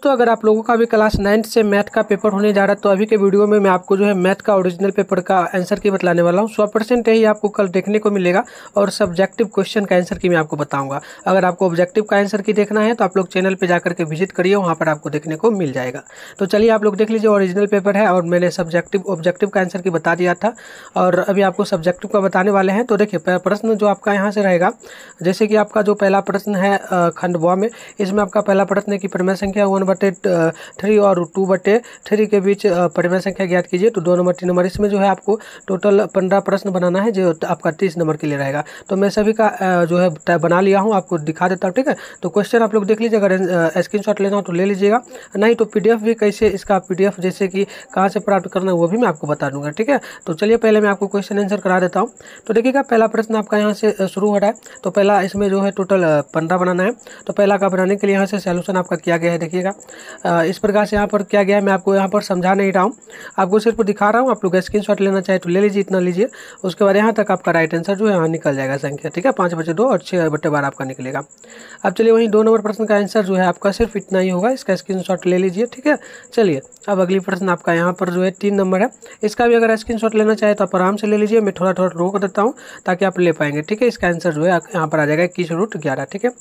तो अगर आप लोगों का भी क्लास 9 से मैथ का पेपर होने जा रहा है तो अभी के वीडियो में मैं आपको जो है मैथ का ओरिजिनल पेपर का आंसर की बतलाने वाला हूँ। 100% यही आपको कल देखने को मिलेगा और सब्जेक्टिव क्वेश्चन का आंसर की मैं आपको बताऊंगा। अगर आपको ऑब्जेक्टिव का आंसर की देखना है तो आप लोग चैनल पर जाकर के विजिट करिए, वहाँ पर आपको देखने को मिल जाएगा। तो चलिए आप लोग देख लीजिए, ओरिजिनल पेपर है और मैंने ऑब्जेक्टिव का आंसर की बता दिया था और अभी आपको सब्जेक्टिव का बताने वाले हैं। तो देखिए प्रश्न जो आपका यहाँ से रहेगा, जैसे कि आपका जो पहला प्रश्न है खंड ब में, इसमें आपका पहला प्रश्न है कि परिमेय संख्या 1/3 और 2/3 के बीच परिमेय संख्या ज्ञात कीजिए। तो 2 नंबर 3 नंबर इसमें जो है आपको टोटल 15 प्रश्न बनाना है जो आपका 30 नंबर के लिए रहेगा। तो मैं सभी का जो है बना लिया हूँ, आपको दिखा देता हूँ। ठीक है, तो क्वेश्चन आप लोग देख लीजिए, अगर स्क्रीनशॉट लेना हो तो ले लीजिएगा, नहीं तो पीडीएफ भी कैसे इसका पीडीएफ जैसे कि कहाँ से प्राप्त करना है वो भी मैं आपको बता दूंगा। ठीक है, तो चलिए पहले मैं आपको क्वेश्चन आंसर करा देता हूँ। तो देखिएगा पहला प्रश्न आपका यहाँ से शुरू हो रहा है। तो पहला इसमें जो है टोटल 15 बनाना है। तो पहला का बनाने के लिए यहाँ से सॉल्यूशन आपका किया गया है। देखिएगा इस प्रकार से यहाँ पर क्या गया है, मैं आपको यहाँ पर समझा नहीं रहा हूँ, आपको सिर्फ दिखा रहा हूँ। आप लोग स्क्रीनशॉट लेना चाहे तो ले लीजिए, इतना लीजिए। उसके बाद यहाँ तक आपका राइट आंसर जो है यहाँ निकल जाएगा संख्या। ठीक है, 5/2 और 6/12 आपका निकलेगा। अब चलिए वहीं 2 नंबर प्रश्न का आंसर जो है आपका सिर्फ इतना ही होगा, इसका स्क्रीनशॉट ले लीजिए। ठीक है, चलिए अब अगली प्रश्न आपका यहाँ पर जो है 3 नंबर है, इसका भी अगर स्क्रीनशॉट लेना चाहे तो आप आराम से ले लीजिए। मैं थोड़ा थोड़ा रोक देता हूँ ताकि आप ले पाएंगे। ठीक है, इसका आंसर जो है यहाँ पर आ जाएगा 21/11। ठीक है,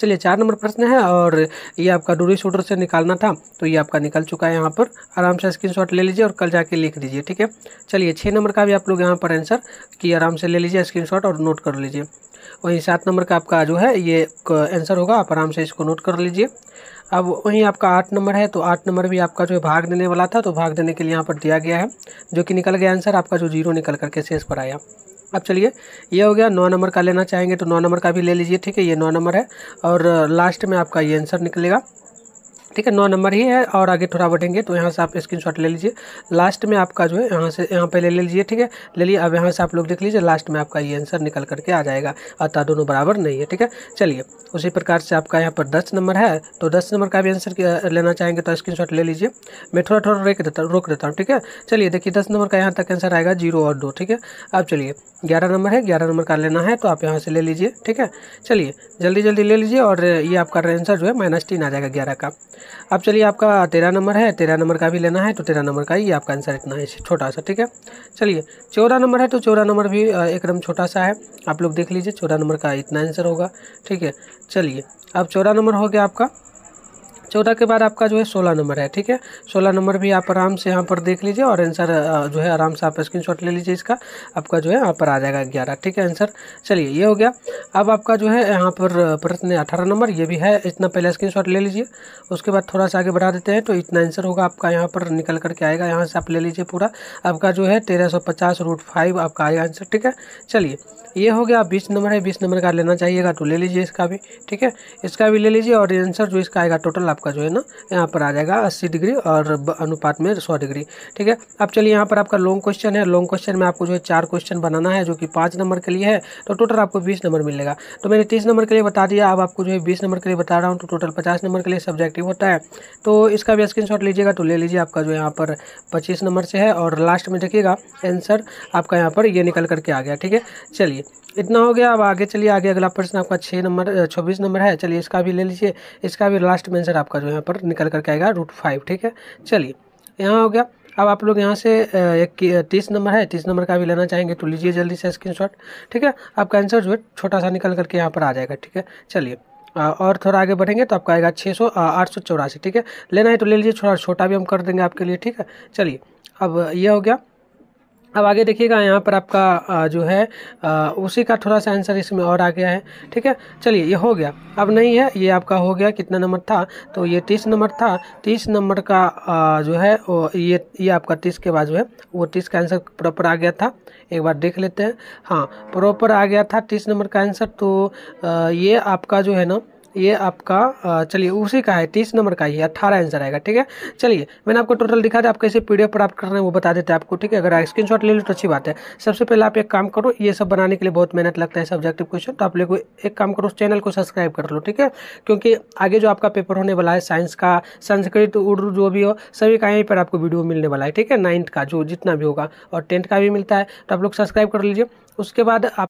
चलिए 4 नंबर प्रश्न है और ये आपका दूरी सूत्र से निकालना था, तो ये आपका निकल चुका है। यहाँ पर आराम से स्क्रीनशॉट ले लीजिए और कल जाके लिख दीजिए। ठीक है, चलिए 6 नंबर का भी आप लोग यहाँ पर आंसर की आराम से ले लीजिए स्क्रीनशॉट और नोट कर लीजिए। वहीं 7 नंबर का आपका जो है ये आंसर होगा, आप आराम से इसको नोट कर लीजिए। अब वहीं आपका 8 नंबर है, तो 8 नंबर भी आपका जो है भाग देने वाला था, तो भाग देने के लिए यहाँ पर दिया गया है, जो कि निकल गया आंसर आपका जो 0 निकल करके शेष पर आया। अब चलिए ये हो गया। 9 नंबर का लेना चाहेंगे तो 9 नंबर का भी ले लीजिए। ठीक है, ये 9 नंबर है और लास्ट में आपका ये आंसर निकलेगा। ठीक है, 9 नंबर ही है और आगे थोड़ा बढ़ेंगे तो यहाँ से आप स्क्रीनशॉट ले लीजिए। लास्ट में आपका जो है यहाँ पे ले लीजिए। ठीक है, ले लिए। अब यहाँ से आप लोग देख लीजिए, लास्ट में आपका ये आंसर निकल करके आ जाएगा, अतः दोनों बराबर नहीं है। ठीक है, चलिए उसी प्रकार से आपका यहाँ पर 10 नंबर है, तो 10 नंबर का भी आंसर लेना चाहेंगे तो स्क्रीनशॉट ले लीजिए। मैं थोड़ा थोड़ा रोक देता हूँ। ठीक है, चलिए देखिए 10 नंबर का यहाँ तक आंसर आएगा 0 और 2। ठीक है, अब चलिए 11 नंबर है, 11 नंबर का लेना है तो आप यहाँ से ले लीजिए। ठीक है, चलिए जल्दी जल्दी ले लीजिए और ये आपका आंसर जो है -3 आ जाएगा 11 का। अब चलिए आपका 13 नंबर है, 13 नंबर का भी लेना है तो 13 नंबर का ही आपका आंसर इतना है, छोटा सा। ठीक है, चलिए 14 नंबर है, तो 14 नंबर भी एकदम छोटा सा है, आप लोग देख लीजिए 14 नंबर का इतना आंसर होगा। ठीक है, चलिए अब 14 नंबर हो गया आपका। 14 के बाद आपका जो है 16 नंबर है। ठीक है, 16 नंबर भी आप आराम से यहाँ पर देख लीजिए और आंसर जो है आराम से आप स्क्रीनशॉट ले लीजिए, इसका आपका जो है यहाँ पर आ जाएगा 11। ठीक है, आंसर। चलिए ये हो गया। अब आपका जो है यहाँ पर प्रश्न 18 नंबर, ये भी है, इतना पहले स्क्रीनशॉट ले लीजिए। उसके बाद थोड़ा सा आगे बढ़ा देते हैं तो इतना आंसर होगा आपका, यहाँ पर निकल करके आएगा। यहाँ से आप ले लीजिए पूरा, आपका जो है 1350√5 आपका आएगा आंसर। ठीक है, चलिए ये हो गया। 20 नंबर है, 20 नंबर का लेना चाहिएगा तो ले लीजिए इसका भी। ठीक है, इसका भी ले लीजिए और आंसर जो इसका आएगा टोटल आपका जो है ना यहाँ पर आ जाएगा 80 डिग्री और अनुपात में 100 डिग्री। ठीक है, अब चलिए यहाँ पर आपका लॉन्ग क्वेश्चन है। लॉन्ग क्वेश्चन में आपको जो है 4 क्वेश्चन बनाना है, जो कि 5 नंबर के लिए है, तो टोटल आपको 20 नंबर मिलेगा। तो मैंने 30 नंबर के लिए बता दिया, अब आपको जो है 20 नंबर के लिए बता रहा हूँ, तो टोटल 50 नंबर के लिए सब्जेक्टिव होता है। तो इसका भी स्क्रीनशॉट लीजिएगा तो ले लीजिए, आपका जो यहाँ पर 25 नंबर से है और लास्ट में देखिएगा आंसर आपका यहाँ पर ये निकल करके आ गया। ठीक है, चलिए इतना हो गया। अब आगे चलिए, आगे अगला प्रश्न आपका 26 नंबर है। चलिए इसका भी ले लीजिए, इसका भी लास्ट में आंसर आपका जो यहाँ पर निकल करके आएगा √5। ठीक है, चलिए यहाँ हो गया। अब आप लोग यहाँ से 30 नंबर है, 30 नंबर का भी लेना चाहेंगे तो लीजिए जल्दी से स्क्रीनशॉट। ठीक है, आपका आंसर जो है छोटा सा निकल करके यहाँ पर आ जाएगा। ठीक है, चलिए और थोड़ा आगे बढ़ेंगे तो आपका आएगा 884। ठीक है, लेना है तो ले लीजिए, थोड़ा छोटा भी हम कर देंगे आपके लिए। ठीक है, चलिए अब ये हो गया। अब आगे देखिएगा यहाँ पर आपका जो है उसी का थोड़ा सा आंसर इसमें और आ गया है। ठीक है, चलिए ये हो गया। अब नहीं है, ये आपका हो गया। कितना नंबर था, तो ये 30 नंबर था। 30 नंबर का जो है ये आपका 30 के बाद जो है वो 30 का आंसर प्रॉपर आ गया था। एक बार देख लेते हैं, हाँ प्रॉपर आ गया था 30 नंबर का आंसर। तो ये आपका जो है ना, ये आपका चलिए उसी का है, 30 नंबर का ही 18 आंसर आएगा। ठीक है, चलिए मैंने आपको टोटल दिखा दिया, आप कैसे पीडीएफ प्राप्त कर रहे हैं वो बता देते हैं आपको। ठीक है, अगर स्क्रीनशॉट ले लो तो अच्छी बात है। सबसे पहले आप एक काम करो, ये सब बनाने के लिए बहुत मेहनत लगता है सब्जेक्टिव क्वेश्चन, तो आप लोग एक काम करो, उस चैनल को सब्सक्राइब कर लो। ठीक है, क्योंकि आगे जो आपका पेपर होने वाला है साइंस का, संस्कृत, उर्दू जो भी हो, सभी का यहीं पर आपको वीडियो मिलने वाला है। ठीक है, 9th का जो जितना भी होगा और 10th का भी मिलता है, तो आप लोग सब्सक्राइब कर लीजिए। उसके बाद आप